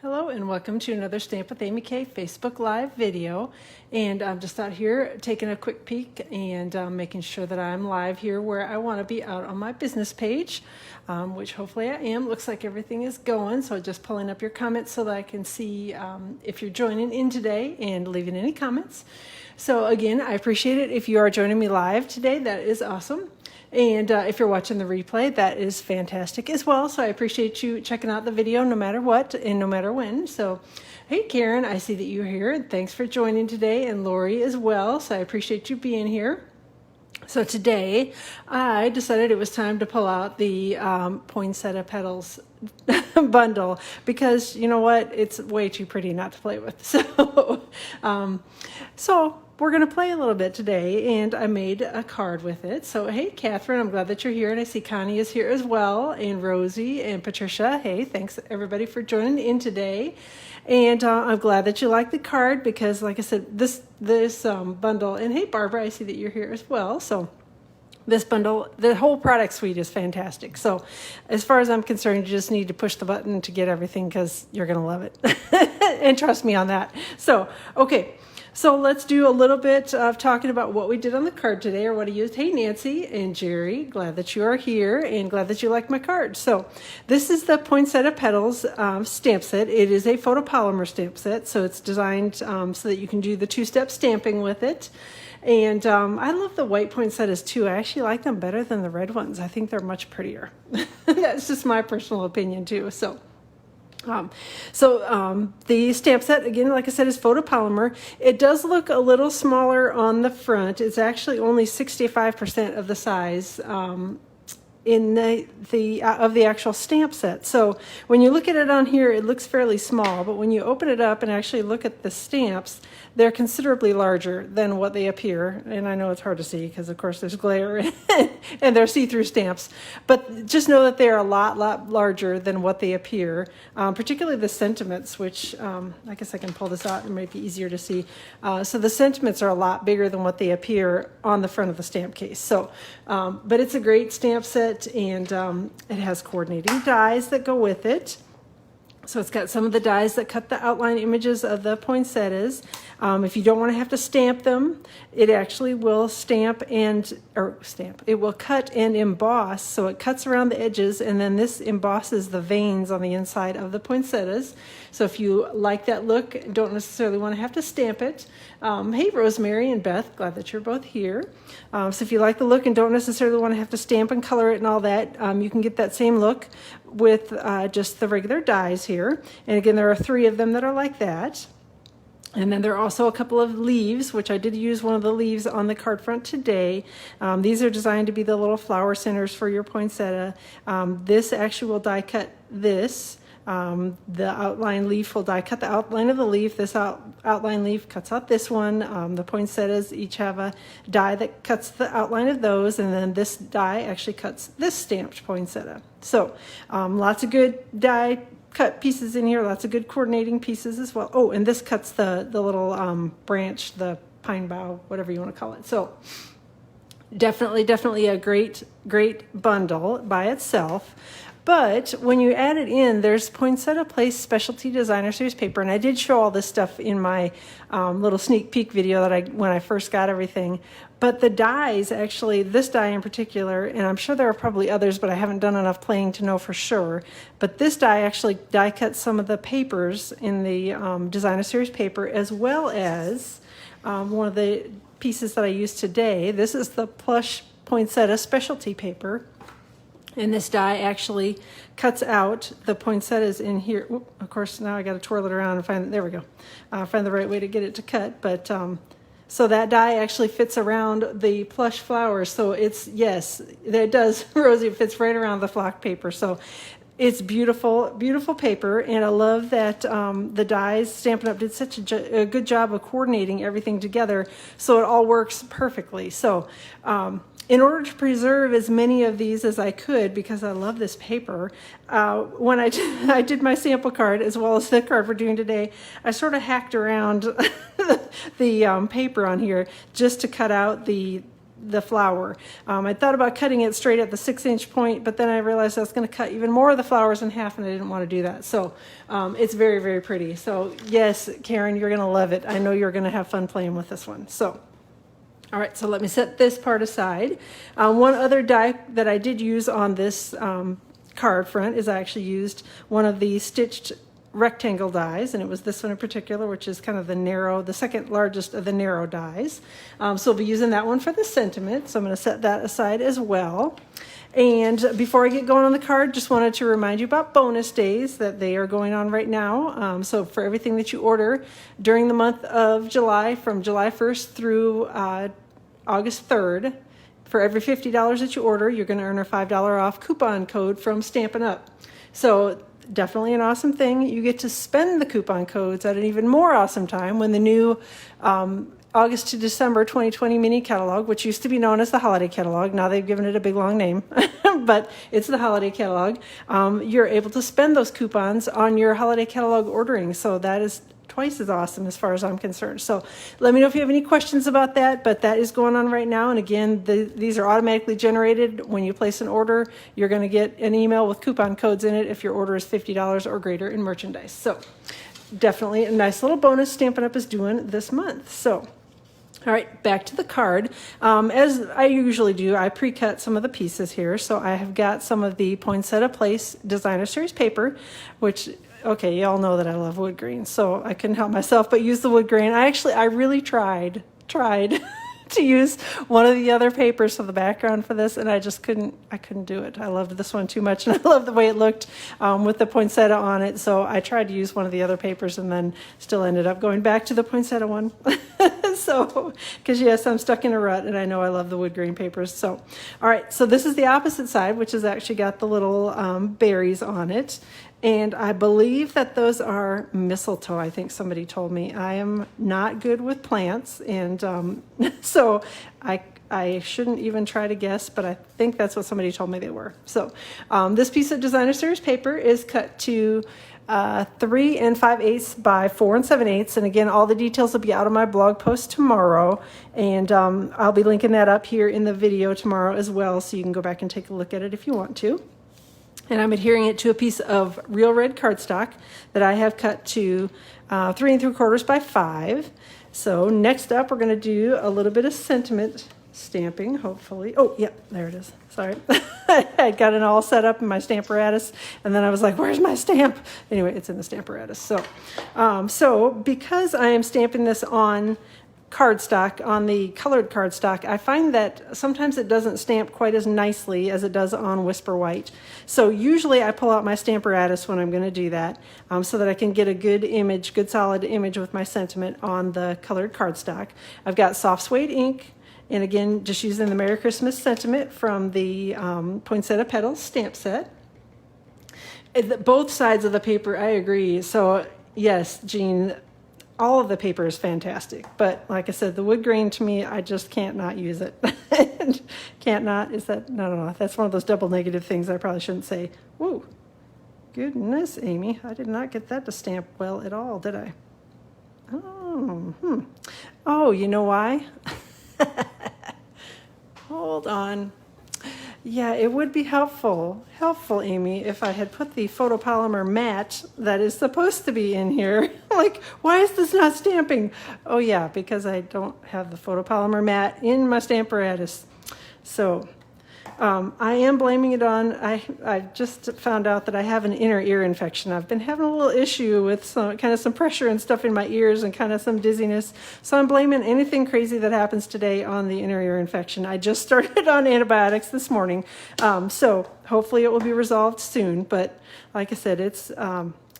Hello and welcome to another Stamp with Amy K Facebook Live video. And I'm just out here taking a quick peek and making sure that I'm live here where I want to be out on my business page, which hopefully I am. Looks like everything is going, so just pulling up your comments so that I can see if you're joining in today and leaving any comments. So again, I appreciate it if you are joining me live today. That is awesome. And if you're watching the replay, that is fantastic as well. So I appreciate you checking out the video no matter what and no matter when. So, hey, Karen, I see that you're here. And thanks for joining today. And Lori as well. So I appreciate you being here. So today, I decided it was time to pull out the Poinsettia Petals bundle because, you know what, it's way too pretty not to play with. So we're going to play a little bit today, and I made a card with it. So, hey, Catherine, I'm glad that you're here, and I see Connie is here as well, and Rosie and Patricia. Hey, thanks, everybody, for joining in today. And I'm glad that you like the card because, like I said, this bundle, and hey, Barbara, I see that you're here as well. So this bundle, the whole product suite is fantastic. So as far as I'm concerned, you just need to push the button to get everything because you're going to love it. And trust me on that. So, okay. So let's do a little bit of talking about what we did on the card today or what I used. Hey, Nancy and Jerry, glad that you are here and glad that you like my card. So this is the Poinsettia Petals stamp set. It is a photopolymer stamp set, so it's designed so that you can do the two-step stamping with it. And I love the white poinsettias too. I actually like them better than the red ones. I think they're much prettier. That's just my personal opinion too. The stamp set, again, like I said, is photopolymer. It does look a little smaller on the front. It's actually only 65% of the size in the actual stamp set. So when you look at it on here, it looks fairly small, but when you open it up and actually look at the stamps, they're considerably larger than what they appear. And I know it's hard to see because, of course, there's glare and they're see-through stamps. But just know that they're a lot larger than what they appear, particularly the sentiments, which I guess I can pull this out. It might be easier to see. So the sentiments are a lot bigger than what they appear on the front of the stamp case. So, but it's a great stamp set, and it has coordinating dies that go with it. So it's got some of the dies that cut the outline images of the poinsettias. If you don't want to have to stamp them, it actually will it will cut and emboss. So it cuts around the edges, and then this embosses the veins on the inside of the poinsettias. So if you like that look, don't necessarily want to have to stamp it. Hey, Rosemary and Beth, glad that you're both here. So if you like the look and don't necessarily want to have to stamp and color it and all that, you can get that same look with just the regular dies here. And again, there are 3 of them that are like that. And then there are also a couple of leaves, which I did use one of the leaves on the card front today. These are designed to be the little flower centers for your poinsettia. This actually will die cut this. The outline leaf will die cut the outline of the leaf. This outline leaf cuts out this one. The poinsettias each have a die that cuts the outline of those, and then this die actually cuts this stamped poinsettia. So lots of good die cut pieces in here, lots of good coordinating pieces as well. Oh, and this cuts the little branch, the pine bough, whatever you want to call it. So definitely a great bundle by itself. But when you add it in, there's Poinsettia Place Specialty Designer Series paper, and I did show all this stuff in my little sneak peek video when I first got everything. But the dies, actually, this die in particular, and I'm sure there are probably others, but I haven't done enough playing to know for sure. But this die actually die cut some of the papers in the Designer Series paper, as well as one of the pieces that I used today. This is the Plush Poinsettia Specialty paper. And this die actually cuts out the poinsettias in here. Oop, of course, now I got to twirl it around and find, there we go, find the right way to get it to cut. But so that die actually fits around the plush flowers. So it's, yes, it does, Rosie, it fits right around the flock paper. So it's beautiful paper, and I love that the dies, Stampin' Up! Did such a good job of coordinating everything together so it all works perfectly. So in order to preserve as many of these as I could, because I love this paper, when I did my sample card as well as the card we're doing today, I sort of hacked around the paper on here just to cut out the the flower. I thought about cutting it straight at the 6-inch point, but then I realized I was going to cut even more of the flowers in half, and I didn't want to do that. So it's very, very pretty. So yes, Karen, you're going to love it. I know you're going to have fun playing with this one. So, all right, so let me set this part aside. One other die that I did use on this card front is I actually used one of the stitched rectangle dies, and it was this one in particular, which is kind of the second largest of the narrow dies. So we'll be using that one for the sentiment. So I'm going to set that aside as well. And before I get going on the card, just wanted to remind you about bonus days that they are going on right now. So for everything that you order during the month of July, from July 1st through August 3rd, for every $50 that you order, you're going to earn a $5 off coupon code from Stampin' Up. So definitely an awesome thing. You get to spend the coupon codes at an even more awesome time when the new August to December 2020 mini catalog, which used to be known as the holiday catalog, now they've given it a big long name, but it's the holiday catalog. You're able to spend those coupons on your holiday catalog ordering. So that is twice as awesome as far as I'm concerned. So let me know if you have any questions about that, but that is going on right now. And again, these are automatically generated. When you place an order, you're going to get an email with coupon codes in it if your order is $50 or greater in merchandise. So definitely a nice little bonus Stampin' Up! Is doing this month. So all right, back to the card. As I usually do, I pre-cut some of the pieces here. So I have got some of the Poinsettia Place Designer Series paper, which, okay, y'all know that I love wood grain, so I couldn't help myself but use the wood grain. I really tried to use one of the other papers for the background for this, and I couldn't do it. I loved this one too much, and I love the way it looked with the poinsettia on it. So I tried to use one of the other papers and then still ended up going back to the poinsettia one. So, because yes, I'm stuck in a rut, and I know I love the wood grain papers. So, all right, so this is the opposite side, which has actually got the little berries on it. And I believe that those are mistletoe. I think somebody told me. I am not good with plants, and so I shouldn't even try to guess, but I think that's what somebody told me they were. So this piece of Designer Series paper is cut to 3 5/8 by 4 7/8, and again, all the details will be out on my blog post tomorrow, and I'll be linking that up here in the video tomorrow as well, so you can go back and take a look at it if you want to. And I'm adhering it to a piece of real red cardstock that I have cut to 3 3/4 by 5. So next up, we're going to do a little bit of sentiment stamping, hopefully. Oh, yeah, there it is. Sorry. I got it all set up in my Stamparatus, and then I was like, where's my stamp? Anyway, it's in the Stamparatus. So because I am stamping this on cardstock, on the colored cardstock, I find that sometimes it doesn't stamp quite as nicely as it does on Whisper White. So usually I pull out my Stamparatus when I'm going to do that, so that I can get a good image, good solid image with my sentiment on the colored cardstock. I've got soft suede ink, and again, just using the Merry Christmas sentiment from the Poinsettia Petals stamp set. Both sides of the paper, I agree. So yes, Jean, all of the paper is fantastic, but like I said, the wood grain, to me, I just can't not use it. Can't not, is that, no, that's one of those double negative things I probably shouldn't say. Whoa, goodness, Amy, I did not get that to stamp well at all, did I? Oh, you know why? Hold on. Yeah, it would be helpful, Amy, if I had put the photopolymer mat that is supposed to be in here. Like, why is this not stamping? Oh yeah, because I don't have the photopolymer mat in my Stamparatus. So I am blaming it on, I just found out that I have an inner ear infection. I've been having a little issue with some pressure and stuff in my ears and kind of some dizziness. So I'm blaming anything crazy that happens today on the inner ear infection. I just started on antibiotics this morning. So hopefully it will be resolved soon. But like I said, it's,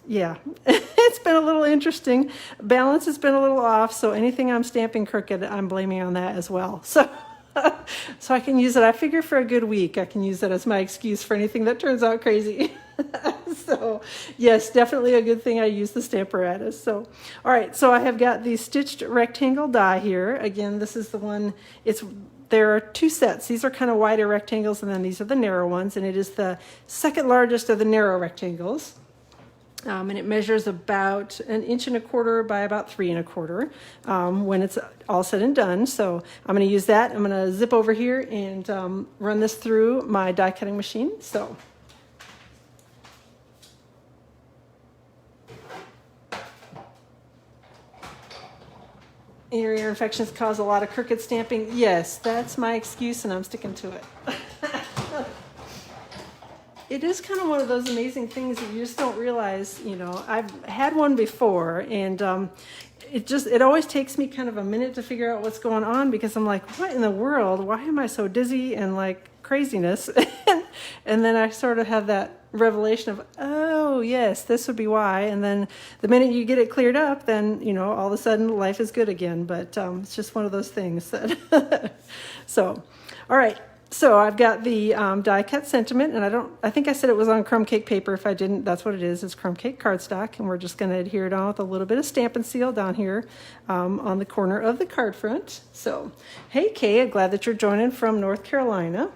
yeah, it's been a little interesting. Balance has been a little off. So anything I'm stamping crooked, I'm blaming on that as well. So I can use it. I figure for a good week, I can use that as my excuse for anything that turns out crazy. So yes, definitely a good thing I use the Stamparatus. So, all right, so I have got the stitched rectangle die here. Again, this is the one, there are two sets. These are kind of wider rectangles, and then these are the narrow ones, and it is the second largest of the narrow rectangles. And it measures about 1.25 inches by about 3.25 when it's all said and done. So I'm going to use that. I'm going to zip over here and run this through my die cutting machine. So ear infections cause a lot of crooked stamping. Yes, that's my excuse, and I'm sticking to it. It is kind of one of those amazing things that you just don't realize. You know, I've had one before, and it always takes me kind of a minute to figure out what's going on, because I'm like, what in the world? Why am I so dizzy and like craziness? And then I sort of have that revelation of, oh yes, this would be why. And then the minute you get it cleared up, then, you know, all of a sudden life is good again. But it's just one of those things that so all right. So I've got the die cut sentiment, and I think I said it was on crumb cake paper. If I didn't, that's what it is. It's crumb cake cardstock, and we're just going to adhere it on with a little bit of Stampin' Seal down here on the corner of the card front. So, hey Kay, I'm glad that you're joining from North Carolina.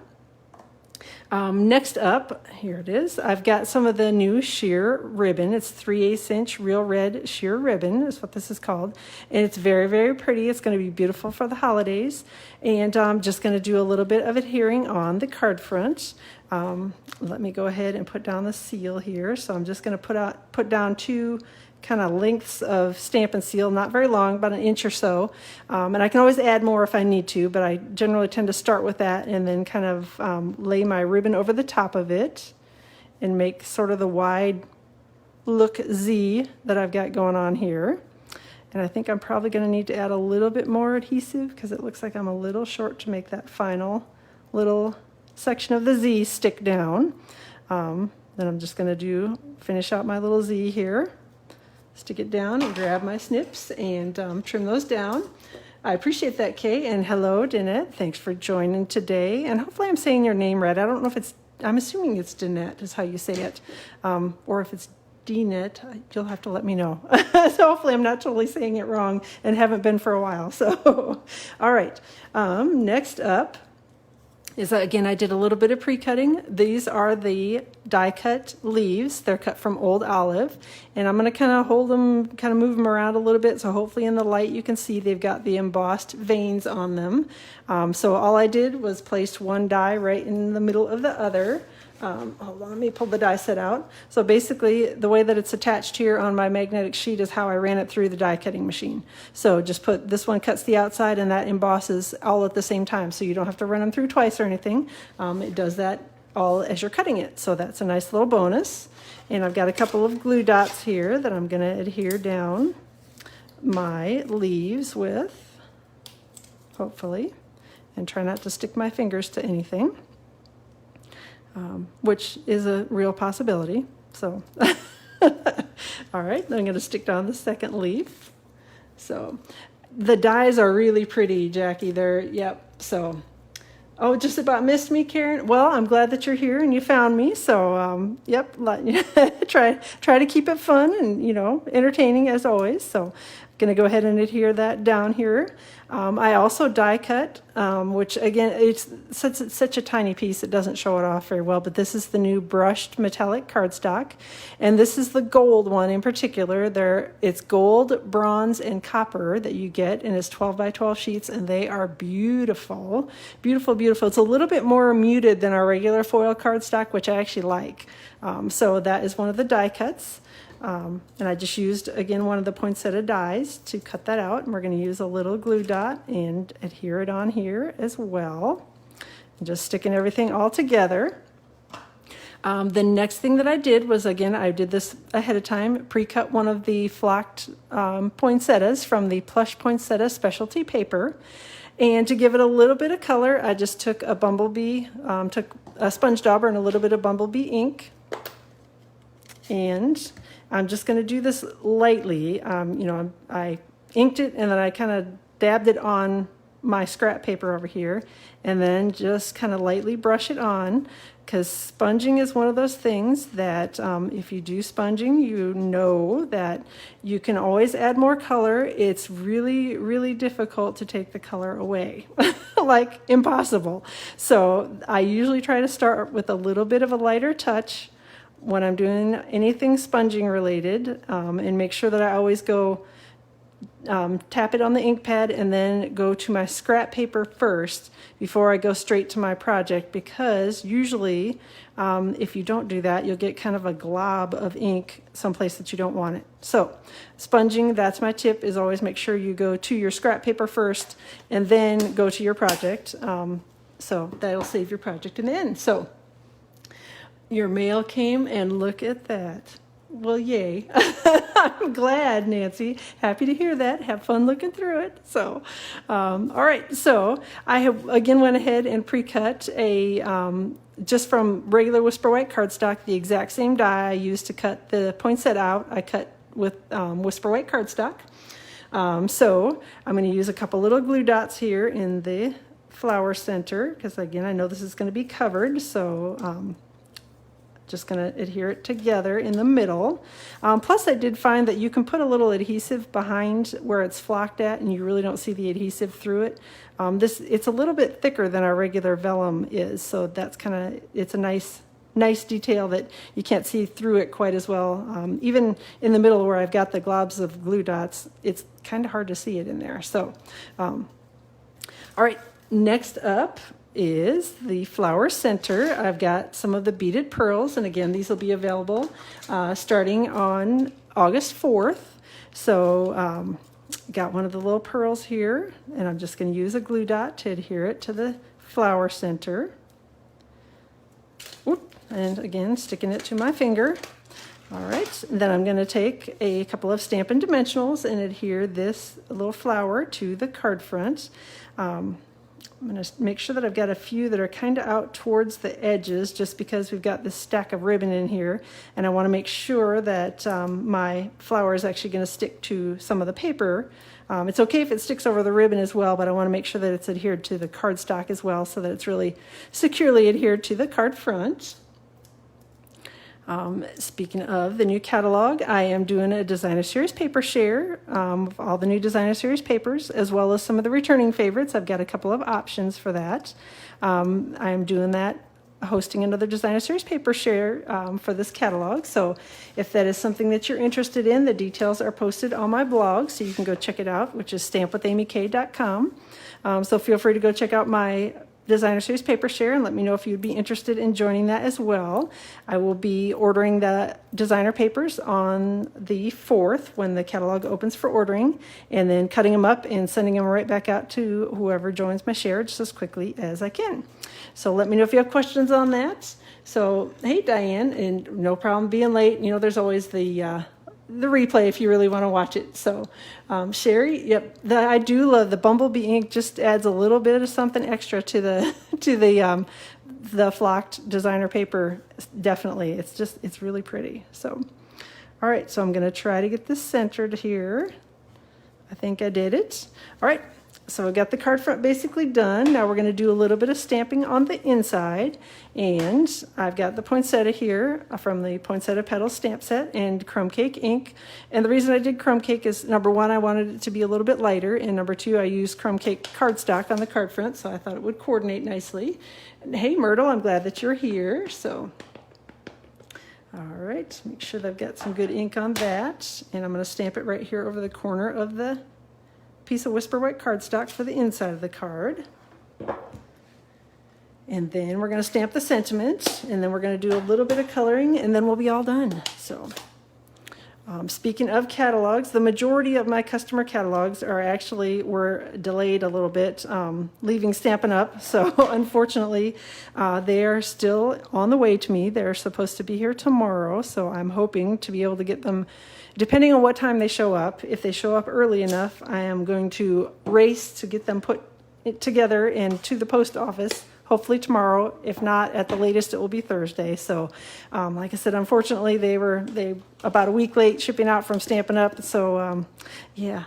Next up, here it is. I've got some of the new sheer ribbon. It's 3/8 inch real red sheer ribbon is what this is called. And it's very, very pretty. It's going to be beautiful for the holidays. And I'm just going to do a little bit of adhering on the card front. Let me go ahead and put down the seal here. So I'm just going to put down 2 kind of lengths of Stampin' Seal, not very long, about 1 inch or so. And I can always add more if I need to, but I generally tend to start with that and then kind of lay my ribbon over the top of it and make sort of the wide look Z that I've got going on here. And I think I'm probably going to need to add a little bit more adhesive, because it looks like I'm a little short to make that final little section of the Z stick down. Then I'm just going to finish out my little Z here. Stick it down and grab my snips and trim those down. I appreciate that, Kay. And hello, Danette. Thanks for joining today. And hopefully I'm saying your name right. I don't know if I'm assuming it's Danette is how you say it. Or if it's Dinette, you'll have to let me know. So hopefully I'm not totally saying it wrong and haven't been for a while. So, all right. Next up is, again, I did a little bit of pre-cutting. These are the die cut leaves. They're cut from old olive, and I'm going to kind of hold them, kind of move them around a little bit, so hopefully in the light you can see they've got the embossed veins on them. So all I did was place one die right in the middle of the other. Hold on, let me pull the die set out. So basically the way that it's attached here on my magnetic sheet is how I ran it through the die cutting machine. So just put, this one cuts the outside and that embosses all at the same time. So you don't have to run them through twice or anything. It does that all as you're cutting it. So that's a nice little bonus. And I've got a couple of glue dots here that I'm going to adhere down my leaves with, hopefully, and try not to stick my fingers to anything. Which is a real possibility. So, all right, I'm going to stick down the second leaf. So, the dies are really pretty, Jackie. Yep. So, oh, just about missed me, Karen. Well, I'm glad that you're here and you found me. So, yep, try to keep it fun and, you know, entertaining as always. So, I'm going to go ahead and adhere that down here. I also die cut, which again, it's such a tiny piece, it doesn't show it off very well, but this is the new brushed metallic cardstock. And this is the gold one in particular. It's gold, bronze, and copper that you get, and it's 12 by 12 sheets, and they are beautiful, beautiful, beautiful. It's a little bit more muted than our regular foil cardstock, which I actually like. So that is one of the die cuts. And I just used, again, one of the poinsettia dies to cut that out. And we're going to use a little glue dot and adhere it on here as well. And just sticking everything all together. The next thing that I did was, again, I did this ahead of time, pre-cut one of the flocked poinsettias from the Plush Poinsettia Specialty Paper. And to give it a little bit of color, I just took a bumblebee, took a sponge dauber and a little bit of bumblebee ink. And I'm just going to do this lightly. You know, I inked it and then I kind of dabbed it on my scrap paper over here, and then just kind of lightly brush it on, because sponging is one of those things that if you do sponging, you know that you can always add more color. It's really, really difficult to take the color away, like impossible. So I usually try to start with a little bit of a lighter touch, when I'm doing anything sponging related, and make sure that I always go tap it on the ink pad and then go to my scrap paper first before I go straight to my project, because usually if you don't do that, you'll get kind of a glob of ink someplace that you don't want it. So sponging, that's my tip, is always make sure you go to your scrap paper first and then go to your project. So that'll save your project in the end. So your mail came, and look at that. Well, yay. I'm glad, Nancy. Happy to hear that. Have fun looking through it. So, all right. So I have, again, went ahead and pre-cut just from regular Whisper White cardstock, the exact same die I used to cut the poinsettia out, I cut with Whisper White cardstock. So I'm going to use a couple little glue dots here in the flower center, because, again, I know this is going to be covered. So just going to adhere it together in the middle. Plus, I did find that you can put a little adhesive behind where it's flocked at, and you really don't see the adhesive through it. It's a little bit thicker than our regular vellum is, so that's it's a nice detail that you can't see through it quite as well. Even in the middle where I've got the globs of glue dots, it's kind of hard to see it in there. So, all right, next up is the flower center. I've got some of the beaded pearls, and again, these will be available starting on August 4th. So got one of the little pearls here, and I'm just going to use a glue dot to adhere it to the flower center. Whoop, and again, sticking it to my finger. All right, and then I'm going to take a couple of Stampin' dimensionals and adhere this little flower to the card front. I'm going to make sure that I've got a few that are kind of out towards the edges, just because we've got this stack of ribbon in here, and I want to make sure that my flower is actually going to stick to some of the paper. It's okay if it sticks over the ribbon as well, but I want to make sure that it's adhered to the cardstock as well, so that it's really securely adhered to the card front. Speaking of the new catalog, I am doing a Designer Series paper share of all the new Designer Series papers, as well as some of the returning favorites. I've got a couple of options for that. I am doing that, hosting another Designer Series paper share for this catalog. So if that is something that you're interested in, the details are posted on my blog, so you can go check it out, which is stampwithamyk.com. So feel free to go check out my Designer Series paper share and let me know if you'd be interested in joining that as well. I will be ordering the designer papers on the 4th when the catalog opens for ordering, and then cutting them up and sending them right back out to whoever joins my share just as quickly as I can. So let me know if you have questions on that. So, hey, Diane, and no problem being late. You know, there's always the replay if you really want to watch it. So Sherry, yep, I do love the bumblebee ink. Just adds a little bit of something extra to the flocked designer paper. Definitely, it's really pretty. So all right, so I'm going to try to get this centered here. I think I did it. All right, so I've got the card front basically done. Now we're going to do a little bit of stamping on the inside, and I've got the poinsettia here from the Poinsettia Petals stamp set and crumb cake ink. And the reason I did crumb cake is, number one, I wanted it to be a little bit lighter, and number two, I used crumb cake cardstock on the card front, so I thought it would coordinate nicely. And hey, Myrtle, I'm glad that you're here. So all right, make sure that I've got some good ink on that, and I'm going to stamp it right here over the corner of the piece of Whisper White cardstock for the inside of the card. And then we're going to stamp the sentiment, and then we're going to do a little bit of coloring, and then we'll be all done. So speaking of catalogs, the majority of my customer catalogs were delayed a little bit, leaving Stampin' Up. So unfortunately, they are still on the way to me. They're supposed to be here tomorrow, so I'm hoping to be able to get them, depending on what time they show up. If they show up early enough, I am going to race to get them put together and to the post office, hopefully tomorrow. If not, at the latest, it will be Thursday. So like I said, unfortunately, they about a week late shipping out from Stampin' Up. So yeah,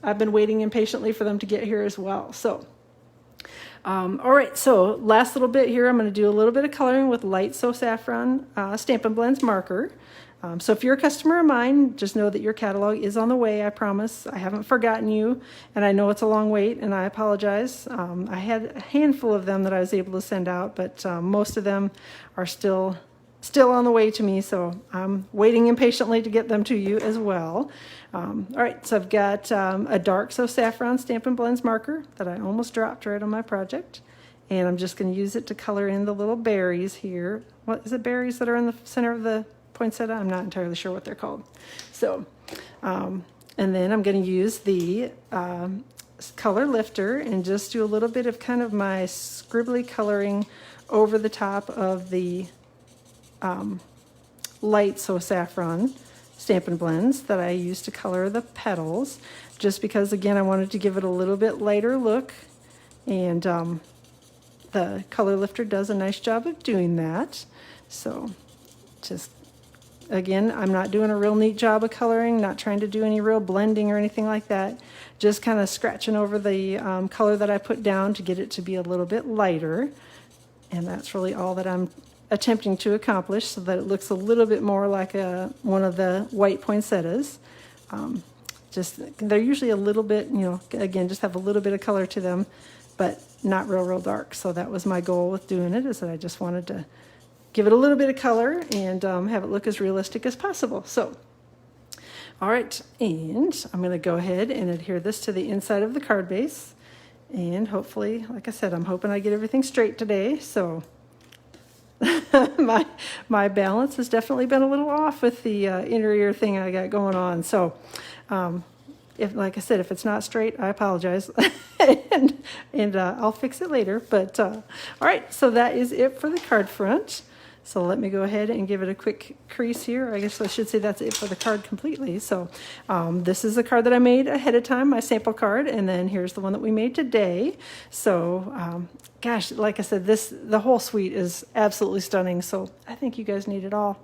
I've been waiting impatiently for them to get here as well. So all right, so last little bit here, I'm going to do a little bit of coloring with light So Saffron Stampin' Blends marker. So if you're a customer of mine, just know that your catalog is on the way, I promise. I haven't forgotten you, and I know it's a long wait, and I apologize. I had a handful of them that I was able to send out, but most of them are still still on the way to me, so I'm waiting impatiently to get them to you as well. All right, so I've got a dark So Saffron Stampin' Blends marker that I almost dropped right on my project. And I'm just going to use it to color in the little berries here. What is it, berries that are in the center of the poinsettia? I'm not entirely sure what they're called. So, and then I'm going to use the color lifter and just do a little bit of kind of my scribbly coloring over the top of the light So Saffron Stampin' Blends that I use to color the petals, just because, again, I wanted to give it a little bit lighter look, and the color lifter does a nice job of doing that. So just, again, I'm not doing a real neat job of coloring, not trying to do any real blending or anything like that, just kind of scratching over the color that I put down to get it to be a little bit lighter. And that's really all that I'm attempting to accomplish, so that it looks a little bit more like one of the white poinsettias. They're usually a little bit, again, just have a little bit of color to them, but not real dark. So that was my goal with doing it, is that I just wanted to give it a little bit of color and have it look as realistic as possible. So, all right, and I'm going to go ahead and adhere this to the inside of the card base. And hopefully, like I said, I'm hoping I get everything straight today. So my balance has definitely been a little off with the inner ear thing I got going on. So like I said, if it's not straight, I apologize. and I'll fix it later. But all right, so that is it for the card front. So let me go ahead and give it a quick crease here. I guess I should say that's it for the card completely. So this is the card that I made ahead of time, my sample card, and then here's the one that we made today. So gosh, like I said, the whole suite is absolutely stunning. So I think you guys need it all.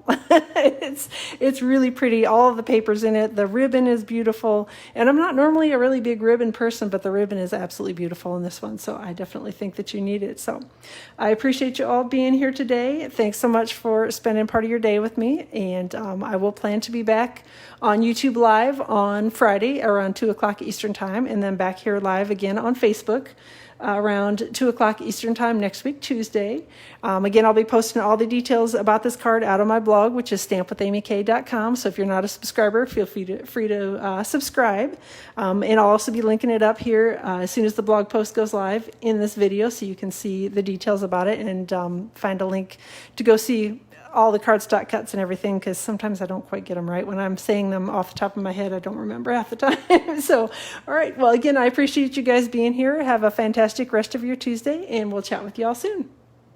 It's really pretty. All of the papers in it. The ribbon is beautiful. And I'm not normally a really big ribbon person, but the ribbon is absolutely beautiful in this one. So I definitely think that you need it. So I appreciate you all being here today. Thanks so much for spending part of your day with me. And I will plan to be back on YouTube Live on Friday around 2 o'clock Eastern Time, and then back here live again on Facebook around 2 o'clock Eastern Time next week, Tuesday. Again, I'll be posting all the details about this card out on my blog, which is stampwithamyk.com. So if you're not a subscriber, feel free to subscribe. And I'll also be linking it up here as soon as the blog post goes live in this video, so you can see the details about it and find a link to go see all the cardstock cuts and everything, because sometimes I don't quite get them right. When I'm saying them off the top of my head, I don't remember half the time. So, all right. Well, again, I appreciate you guys being here. Have a fantastic rest of your Tuesday, and we'll chat with you all soon.